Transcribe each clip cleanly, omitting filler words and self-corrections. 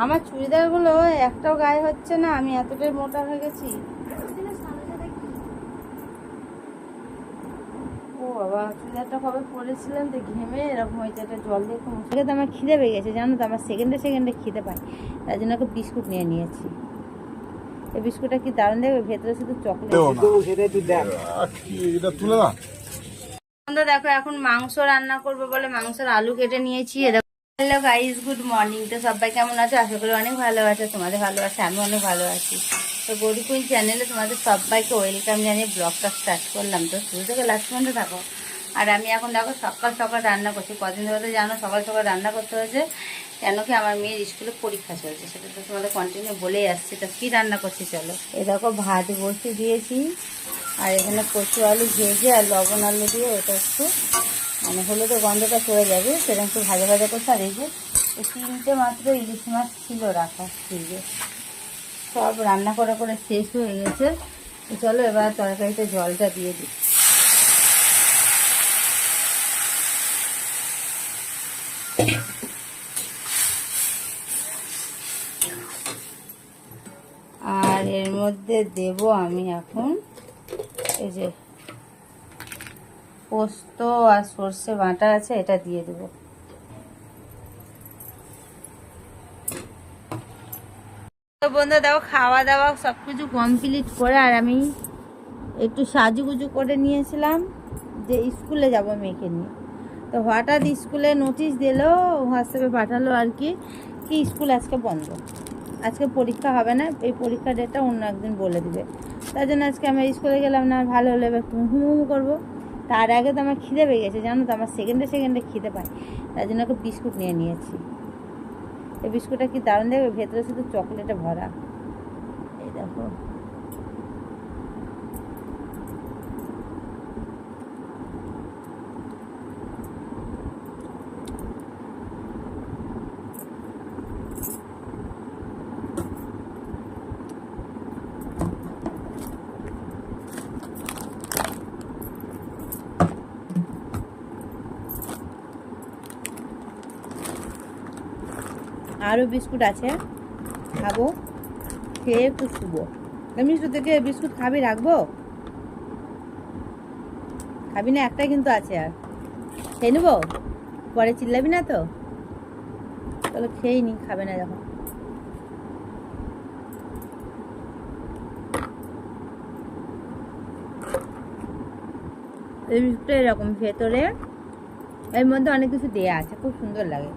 আমার চুড়িদারগুলো একটাও গায়ে হচ্ছে না, আমি এতটাই মোটা হয়ে গেছি। ও বাবা, চুড়িদারটা কবে পরেছিলাম তো ঘেমে এরকম হয়েছে, একটা জল দিয়ে একটু মুছে। তো আমার খিদে পেয়ে গেছে জানো তো, আমার সেকেন্ডে সেকেন্ডে খিদে পায়, তার জন্য একটা বিস্কুট নিয়ে নিয়েছি। এই বিস্কুটটা কি দারুণ দেখবে, ভেতরে শুধু চকলেট। দেখো এখন মাংস রান্না করবো বলে মাংসের আলু কেটে নিয়েছি। Hello guys, good morning. তো সবাই কেমন আছো? আশা করি অনেক ভালো আছে, তোমাদের ভালো আছে, আমি অনেক ভালো আছি। তো গৌরী কুইন চ্যানেলে তোমাদের সবাইকে ওয়েলকাম জানিয়ে ব্লগটা স্টার্ট করলাম। তো শুরু থেকে লাস্ট পর্যন্ত থাকো। আর আমি এখন দেখো সকাল সকাল রান্না করছি। কদিন ধরে তো জানো সকাল সকাল রান্না করতে হয়েছে, কেন কি আমার মেয়ের স্কুলে পরীক্ষা চলছে, সেটা তো তোমাদের কন্টিনিউ বলেই আসছি। তো কী রান্না করছি চলো। এই দেখো ভাত বসিয়ে দিয়েছি, আর এখানে কচু আলু ভেজে আর লবণ আলু দিয়ে ওটা একটু মানে হলুদের গন্ধটা চলে যাবে সেরকম একটু ভাজা ভাজা করতে। আর এই যে 3টে মাত্র ইলিশ মাছ ছিল রাখা ফ্রিজে, সব রান্না করে করে শেষ হয়ে গেছে। চলো এবার তরকারিতে জলটা দিয়ে দিই। আর এর মধ্যে দেব আমি এখন এই যে পোস্ত আর সর্ষে বাটা আছে, এটা দিয়ে দেবো। তো বন্ধু দেখো খাওয়া দাওয়া সব কিছু কমপ্লিট করে আর আমি একটু সাজুগুজু করে নিয়েছিলাম যে স্কুলে যাব মেয়েকে নিয়ে। তো হঠাৎ স্কুলে নোটিশ দিল, হোয়াটসঅ্যাপে পাঠালো আর কি স্কুল আজকে বন্ধ, আজকে পরীক্ষা হবে না, এই পরীক্ষার ডেটটা অন্য একদিন বলে দিবে। তার জন্য আজকে আমি স্কুলে গেলাম না। ভালো হলে একটু হুমুমু করবো, তার আগে তো আমার খিদে পেয়ে গেছে জানো তো, আমার সেকেন্ডে সেকেন্ডে খিদে পায়, তার জন্য একটা বিস্কুট নিয়ে নিয়েছি। এই বিস্কুটটা কি দারুণ দেখবে, ভেতরে শুধু চকলেটে ভরা। এই দেখো আরও বিস্কুট আছে, খাবো, খেয়ে একটু শুবো। এমনি তো থেকে বিস্কুট খাবি, রাখবো, খাবি না? একটাই কিন্তু আছে, আর খেয়ে নেবো, পরে চিল্লাবি না তো? তাহলে খেয়েই নি, খাবে না যখন। এই বিস্কুটটা এরকম ভেতরে এর মধ্যে অনেক কিছু দেয়া আছে, খুব সুন্দর লাগে।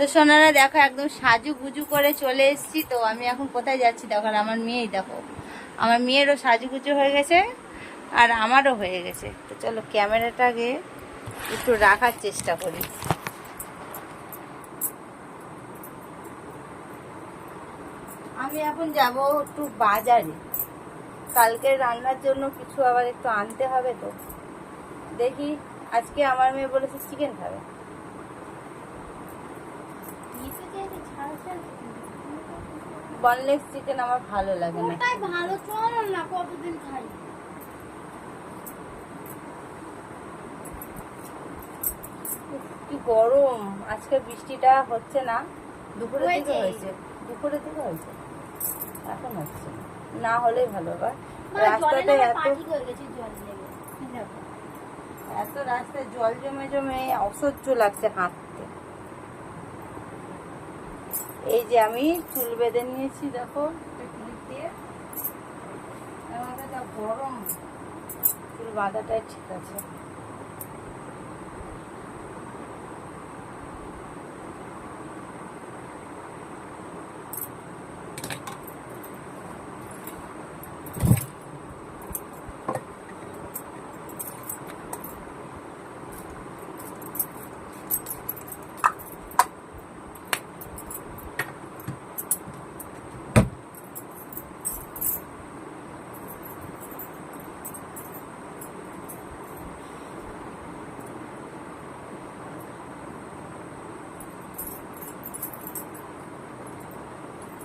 তো সোনারা দেখো একদম সাজু গুজু করে চলে এসেছি। তো আমি এখন কোথায় যাচ্ছি দেখো, আর আমার মেয়েই দেখো, আমার মেয়েরও সাজুগুজু হয়ে গেছে আর আমারও হয়ে গেছে। তো চলো ক্যামেরাটাকে একটু রাখার চেষ্টা করি। আমি এখন যাব একটু বাজারে, কালকে রান্নার জন্য কিছু আবার একটু আনতে হবে। তো দেখি, আজকে আমার মেয়ে বলেছে চিকেন খাবে। বনলেস চিকেন আমার ভালো লাগে না। ভালো চলো না, কতদিন খাই। কি গরম আজকে, বৃষ্টিটা হচ্ছে না, দুপুরের দিকে হয়েছে, দুপুরের দিকে হয়েছে, এখন হচ্ছে না, হলেই ভালো। বা রাস্তাতে এত রাস্তায় জল জমে জমে অসহ্য লাগছে হাঁটতে। এই যে আমি চুল বেঁধে নিয়েছি দেখো ক্লিপ দিয়ে, আমাকে যা গরম, চুল বাঁধাটাই ঠিক আছে।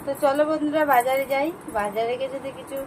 তো চলো বন্ধুরা বাজারে যাই, বাজারে গিয়ে যদি কিছু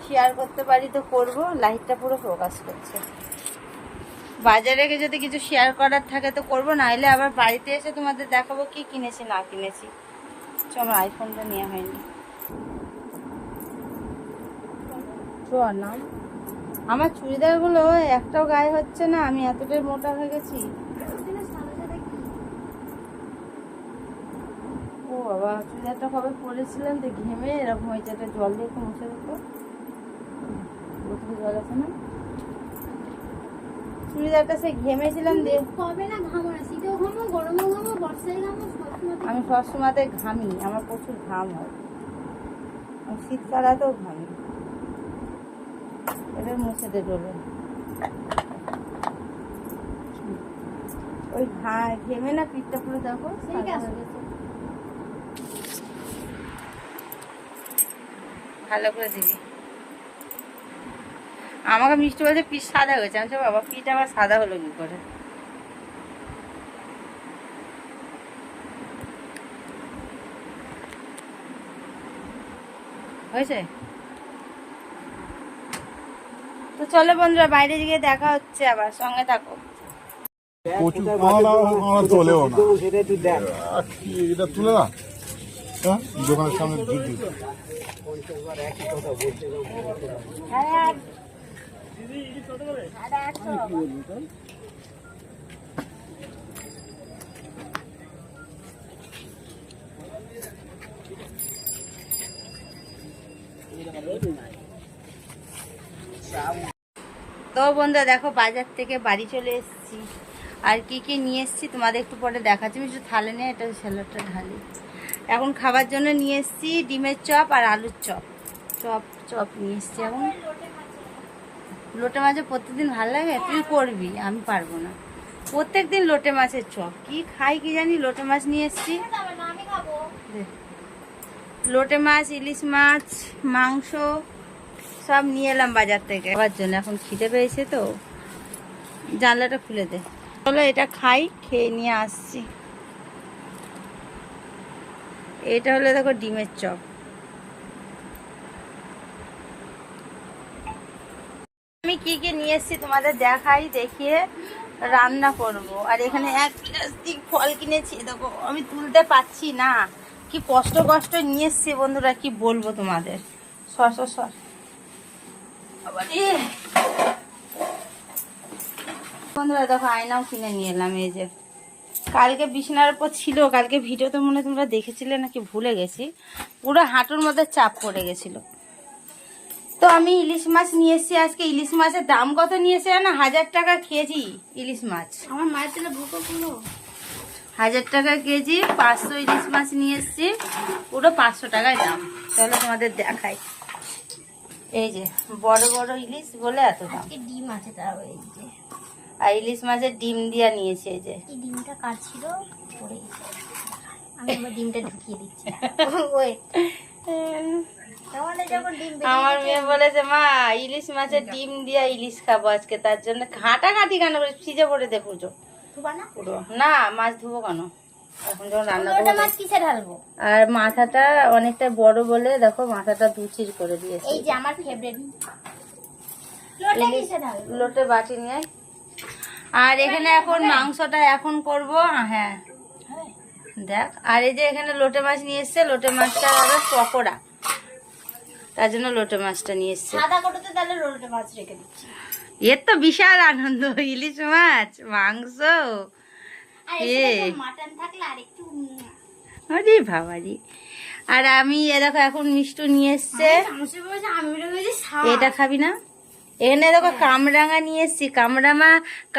শেয়ার করতে পারি তো করব। লাইটটা পুরো ফোকাস করছে। বাজারে গিয়ে যদি কিছু শেয়ার করার থাকে তো করবো, নাহলে আবার বাড়িতে এসে তোমাদের দেখাবো কি কিনেছি না কিনেছি। আমার আইফোনটা নেওয়া হয়নি। না, আমার চুড়িদারগুলো একটাও গায়ে হচ্ছে না, আমি এতটাই মোটা হয়ে গেছি। ও বাবা, চুড়িদারটা কবে পরেছিলাম তো ঘেমে এরকম হয়েছে, একটা জল দিয়ে একটু মুছে দিত। বোতলে জল আছে না? চুড়িদারটা সে ঘেমেছিলাম দিয়ে। কবে না ঘামো না, শীতেও ঘামো, গরমেও ঘামো, বর্ষায় ঘামো, আমি সবসময়তে ঘামি, আমার প্রচুর ঘাম হয়। আমি শীতকালাতেও ঘামি। এবার মুছে দে ডলে। ওই ঘেমে না পিঠটা পুরো দেখো ঠিক আছে। ভালো করে দিবি। আমাকে মিষ্টি বলছে পিঠ সাদা হয়েছে। আমি বাবা পিঠ আবার সাদা হলো কি করে? হয়েছে তো চলো বন্ধুরা, বাইরে গিয়ে দেখা হচ্ছে, আবার সঙ্গে থাকো। প্রচুর আমরা চলেও না এটা তুলে না দোকানের সামনে দিদি। তো বন্ধুরা দেখো, বাজার থেকে বাড়ি চলে এসেছি। আর কি কি নিয়ে এসেছি তোমাদের একটু পরে দেখাচ্ছি। আমি একটু থালে নিয়ে এটা স্যালাডটা ঢালি। এখন খাবার জন্য নিয়ে এসেছি ডিমের চপ আর আলুর চপ। চপ নিয়ে এসেছি। এখন লোটে মাছে প্রত্যেকদিন ভালো লাগে, তুই করবি, আমি পারবো না। প্রত্যেকদিন লোটে মাছের চপ কি খাই কি জানি। লোটে মাছ নিয়ে এসেছি, লোটে মাছ, ইলিশ মাছ, মাংস সব নিয়ে এলাম বাজার থেকে খাবার জন্য। এখন খিদে পেয়েছে তো, জানলাটা খুলে দে। চলো এটা খাই, খেয়ে নিয়ে আসছি। এটা হলো দেখো ডিমের চপ। আমি কি কি নিয়ে এসেছি তোমাদের দেখাই, দেখিয়ে রান্না করব। আর এখানে এক প্লাস্টিক ফল কিনেছি, দেখো আমি তুলতে পারছি না, কি কষ্ট নিয়ে এসেছি বন্ধুরা, কি বলবো তোমাদের। সর বন্ধুরা দেখো, আয়নাও কিনে নিয়ে এলাম। এই যে কালকে বিছানার উপর ছিল, কালকে ভিডিওতে মনে হয় তোমরা দেখেছিলে নাকি ভুলে গেছি, পুরো হাঁটুর মধ্যে চাপ পড়ে গেছিল। তো আমি ইলিশ মাছ নিয়ে এসেছি আজকে। ইলিশ মাছের দাম কত নিয়েছে না, 1000 টাকা কেজি ইলিশ মাছ। আমার মায়ের তেলে ভুকো পুরো 1000 টাকা কেজি। 500 ইলিশ মাছ নিয়ে এসেছি, পুরো 500 টাকায় দাম। চলো তোমাদের দেখাই। এই যে বড় বড় ইলিশ বলে এত দাম। ডিম আছে তাও, এই যে আর ইলিশ মাছের ডিম দিয়া নিয়েছে। এই যে এই ডিমটা কাটছিল পড়ে গেছে, আমি আবার ডিমটা ঢুকিয়ে দিচ্ছি। ওই আমার মেয়ে বলেছে মা ইলিশ মাছের ডিম দিয়া ইলিশ খাবো আজকে, তার জন্য ঘাটাঘাটি কেন করে ফ্রিজে ভরে দে পুজো পুরো। না মাছ ধুবো কেন, এখন যখন রান্না করবো। আর মাথাটা অনেকটা বড় বলে দেখো মাথাটা দুচির করে দিয়েছে। এই যে আমার ফেভারিট লোটে বাটি নিয়ে। আর এখানে এখন মাংসটা এখন করবো। হ্যাঁ দেখ, আর এই যে এখানে লোটে মাছ নিয়ে এসছে, লোটে মাছটা আবার পকোড়া, তার জন্য লোটে মাছটা নিয়ে এসছে। সাদা কোটোতে তাহলে লোটে মাছ রেখে দিচ্ছি। এর তো বিশাল আনন্দ, ইলিশ মাছ মাংস। মাটন থাকলে আর একটু আরে বাবারি। আর আমি এ দেখো এখন মিষ্টি নিয়ে এসছে। এটা খাবি না? এখানে দেখো কামরাঙা নিয়ে এসছি।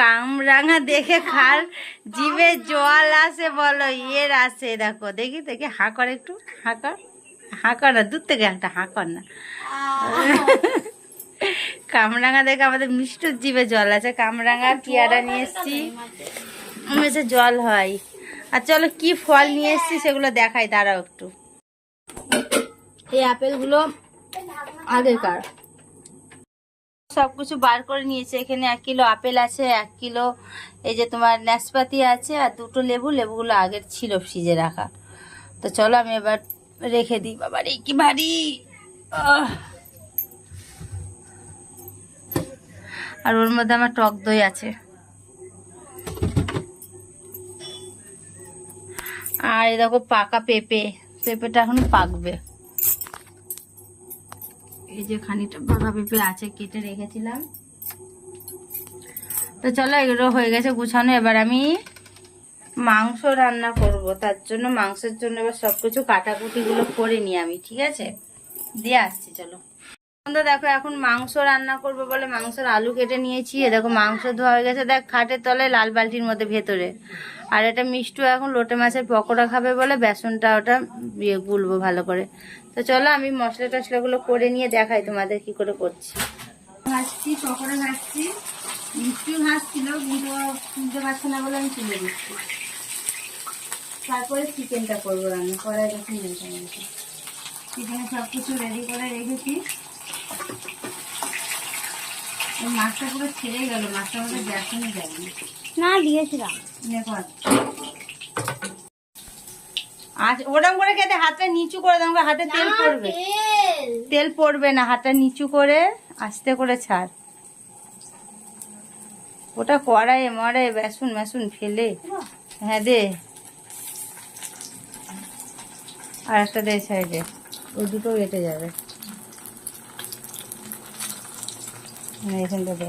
কামরাঙা দেখে খার জিভে জল আসে, বলো ইয়ের আসে। দেখো দেখি হা কর, একটু হা কর না, দূর থেকে একটা হা কর না। কামরাঙা দেখে আমাদের মিষ্টির জিভে জল আছে। কামরাঙা পেয়ারা নিয়ে এসছি, মেঝে জল হয়। আর চলো কি ফল নিয়ে এসছি সেগুলো দেখাই, দাঁড়াও একটু। এই আপেলগুলো আগেকার, সবকিছু বার করে নিয়েছে। এখানে 1 কিলো আপেল আছে, 1 কিলো এই যে তোমার নাশপাতি আছে, আর 2টো লেবুগুলো আগের ছিল ফ্রিজে রাখা। তো চলো আমি এবার রেখে দিই। বাবা রে কি ভারী, আর ওর মধ্যে আমার টক দই আছে। আর এই দেখো পাকা পেঁপে, পেঁপেটা এখন পাকবে। এই যে খানিকটা পাকা পেঁপে আছে, কেটে রেখেছিলাম। তো চলো এগুলো হয়ে গেছে গুছানো। এবার আমি মাংস রান্না করব, তার জন্য মাংসের জন্য এবার সবকিছু কাটাকুটিগুলো করে নিই আমি, ঠিক আছে? দিয়ে আসছি চলো। দেখো এখন মাংস রান্না করবো বলে মাংসের আলু কেটে নিয়েছি। এ দেখো মাংস ধোয়া হয়ে গেছে, দেখ খাটের তলায় লাল বালতির মধ্যে ভেতরে। আর এটা মিষ্টু এখন লোটে মাছের পকোড়া খাবে বলে বেসনটা ওটা গুলবো ভালো করে। তো চলো আমি মশলা টশলাগুলো করে নিয়ে দেখাই তোমাদের কি করে করছি। ভাজছি, পকোড়া ভাজছি, মিষ্টি ভাজছিল কিন্তু তুলতে পারছে না বলে আমি তুলে দিচ্ছি। তারপরে চিকেনটা করবো রান্না, কড়াই যখন নিয়েছি চিকেনে সব কিছু রেডি করে রেখেছি। মাছটা পুরো ছেড়ে গেল, মাছটা আমাদের বেসনে যায়নি। না দিয়েছিলাম। আচ্ছা ওরকম করে খেতে হাতটা নিচু করে দাও, হাতে তেল পড়বে। তেল পড়বে না, হাতটা নিচু করে আস্তে করে ছাড়। ওটা কড়াইয়ে মড়াই বেসন মেসুন ফেলে। হ্যাঁ দে, আর একটা দে সাইডে, ওই দুটো কেটে যাবে। এখানটা দে,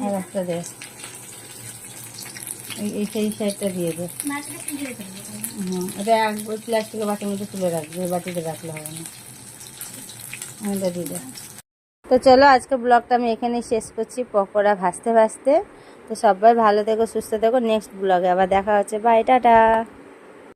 আর একটা দে, এই সাইডটা দিয়ে দে। এটা ওই প্লাস্টিকের বাটির মধ্যে তুলে রাখবে, ওই বাটিতে রাখলে হবে না। এটা দিয়ে দে। তো চলো আজকে ব্লগটা আমি এখানেই শেষ করছি, পকোড়া ভাজতে ভাজতে। তো সবাই ভালো থেকো, সুস্থ থেকো। নেক্সট ব্লগে আবার দেখা হচ্ছে। Bye, tata.